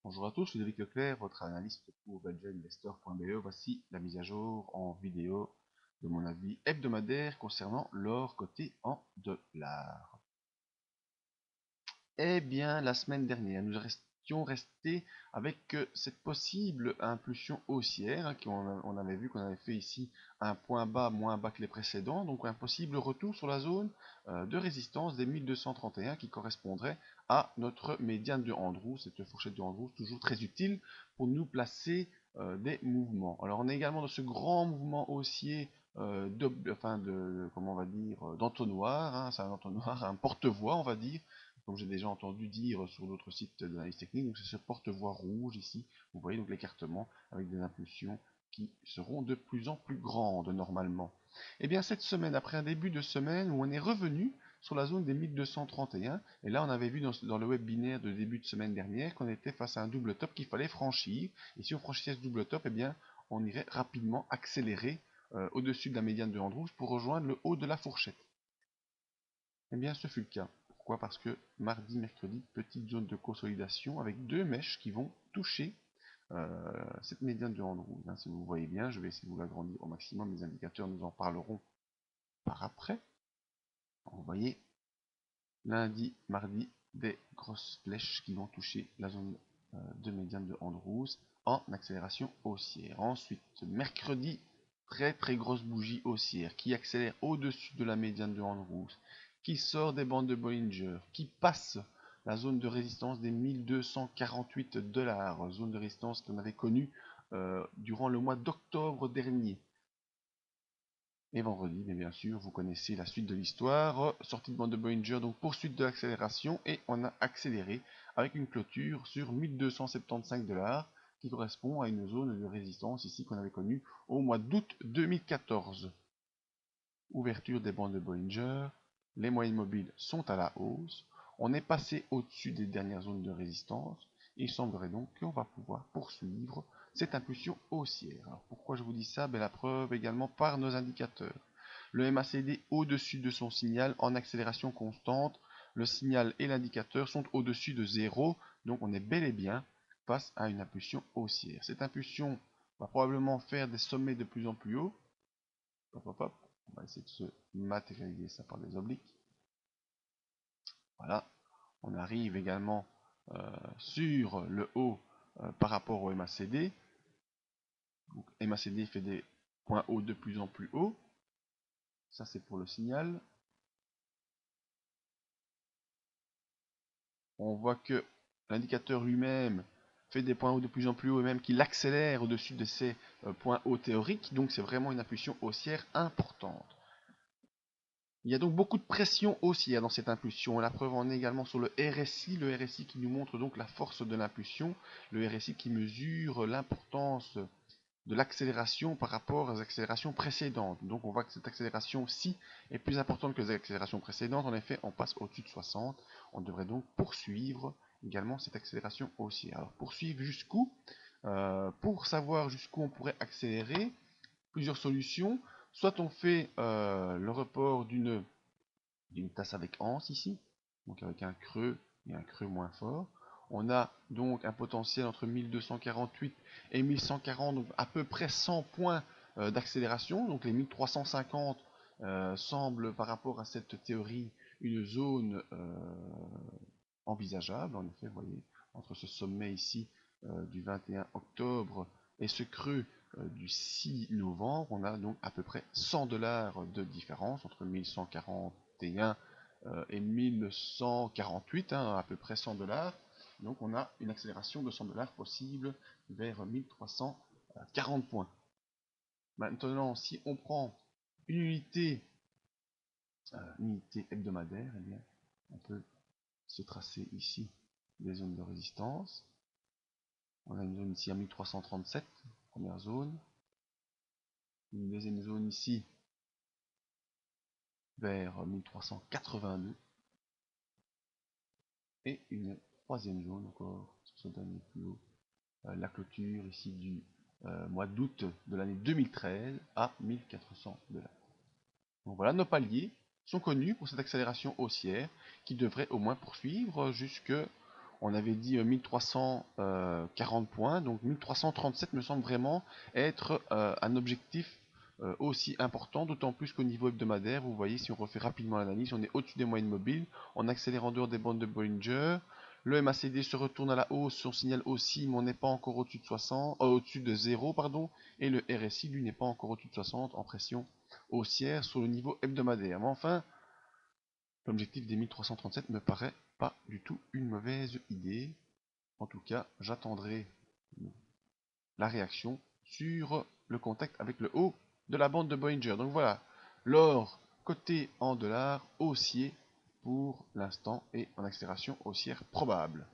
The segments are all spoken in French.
Bonjour à tous, je suis David Leclerc, votre analyste pour budgetinvestor.be. Voici la mise à jour en vidéo de mon avis hebdomadaire concernant l'or coté en dollars. Eh bien, la semaine dernière, nous restions restés avec cette possible impulsion haussière, on avait vu qu'on avait fait ici un point bas moins bas que les précédents, donc un possible retour sur la zone de résistance des 1231 qui correspondrait à notre médiane de Andrews, cette fourchette de Andrews toujours très utile pour nous placer des mouvements. Alors on est également dans ce grand mouvement haussier comment on va dire, d'entonnoir, hein, c'est un entonnoir, un porte-voix on va dire, comme j'ai déjà entendu dire sur d'autres sites d'analyse technique. Donc c'est ce porte-voix rouge ici, vous voyez donc l'écartement avec des impulsions qui seront de plus en plus grandes normalement. Et bien cette semaine, après un début de semaine où on est revenu sur la zone des 1231, et là on avait vu dans le webinaire de début de semaine dernière qu'on était face à un double top qu'il fallait franchir, et si on franchissait ce double top, et bien on irait rapidement accélérer au-dessus de la médiane de Andrews pour rejoindre le haut de la fourchette. Eh bien, ce fut le cas. Pourquoi? Parce que mardi, mercredi, petite zone de consolidation avec deux mèches qui vont toucher cette médiane de Andrews. Hein, si vous voyez bien, je vais essayer de vous l'agrandir au maximum. Les indicateurs, nous en parlerons par après. Vous voyez, lundi, mardi, des grosses flèches qui vont toucher la zone de médiane de Andrews en accélération haussière. Ensuite, mercredi, très grosse bougie haussière qui accélère au-dessus de la médiane de Andrews, qui sort des bandes de Bollinger, qui passe la zone de résistance des 1248 $, zone de résistance qu'on avait connue durant le mois d'octobre dernier. Et vendredi, mais bien sûr, vous connaissez la suite de l'histoire, sortie de bande de Bollinger, donc poursuite de l'accélération, et on a accéléré avec une clôture sur 1275 $, qui correspond à une zone de résistance ici qu'on avait connue au mois d'août 2014. Ouverture des bandes de Bollinger, les moyennes mobiles sont à la hausse, on est passé au-dessus des dernières zones de résistance, et il semblerait donc qu'on va pouvoir poursuivre cette impulsion haussière. Alors pourquoi je vous dis ça? La preuve également par nos indicateurs. Le MACD au-dessus de son signal en accélération constante, le signal et l'indicateur sont au-dessus de 0, donc on est bel et bien face à une impulsion haussière. Cette impulsion va probablement faire des sommets de plus en plus hauts. Hop, hop, hop. On va essayer de se matérialiser ça par des obliques. Voilà. On arrive également sur le haut par rapport au MACD. Donc, MACD fait des points hauts de plus en plus hauts. Ça c'est pour le signal. On voit que l'indicateur lui-même fait des points hauts de plus en plus hauts et même qu'il accélère au-dessus de ces points hauts théoriques. Donc c'est vraiment une impulsion haussière importante. Il y a donc beaucoup de pression haussière dans cette impulsion. La preuve en est également sur le RSI qui nous montre donc la force de l'impulsion, le RSI qui mesure l'importance de l'accélération par rapport aux accélérations précédentes. Donc on voit que cette accélération-ci est plus importante que les accélérations précédentes. En effet, on passe au-dessus de 60. On devrait donc poursuivre également cette accélération haussière. Alors poursuivre jusqu'où? Pour savoir jusqu'où on pourrait accélérer, plusieurs solutions. Soit on fait le report d'une tasse avec anse ici, donc avec un creux et un creux moins fort. On a donc un potentiel entre 1248 et 1140, donc à peu près 100 points d'accélération. Donc les 1350 semblent par rapport à cette théorie une zone envisageable. En effet, vous voyez, entre ce sommet ici du 21 octobre et ce creux du 6 novembre, on a donc à peu près 100 $ de différence entre 1141 et 1148, hein, à peu près 100 $. Donc on a une accélération de 100 $ possible vers 1340 points. Maintenant, si on prend une unité hebdomadaire, eh bien, on peut se tracer ici des zones de résistance. On a une zone ici à 1337, première zone. Une deuxième zone ici vers 1382. Et une troisième zone encore sur ce dernier plus haut. La clôture ici du mois d'août de l'année 2013 à 1400 $. Donc voilà, nos paliers sont connus pour cette accélération haussière qui devrait au moins poursuivre jusque On avait dit 1340 points, donc 1337 me semble vraiment être un objectif aussi important, d'autant plus qu'au niveau hebdomadaire, vous voyez, si on refait rapidement l'analyse, on est au-dessus des moyennes mobiles, on accélère en dehors des bandes de Bollinger, le MACD se retourne à la hausse, on signale aussi, mais on n'est pas encore au-dessus de 60, au-dessus de 0, pardon, et le RSI, lui, n'est pas encore au-dessus de 60 en pression haussière sur le niveau hebdomadaire. Mais enfin, l'objectif des 1337 me paraît pas du tout une mauvaise idée. En tout cas, j'attendrai la réaction sur le contact avec le haut de la bande de Bollinger. Donc voilà, l'or coté en dollars haussier pour l'instant et en accélération haussière probable.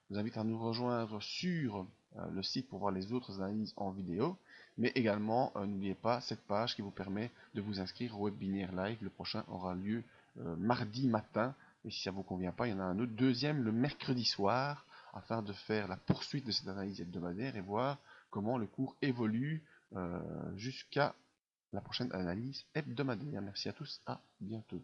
Je vous invite à nous rejoindre sur le site pour voir les autres analyses en vidéo, mais également n'oubliez pas cette page qui vous permet de vous inscrire au webinaire live. Le prochain aura lieu mardi matin, et si ça ne vous convient pas, il y en a un autre deuxième le mercredi soir, afin de faire la poursuite de cette analyse hebdomadaire et voir comment le cours évolue jusqu'à la prochaine analyse hebdomadaire. Merci à tous, à bientôt.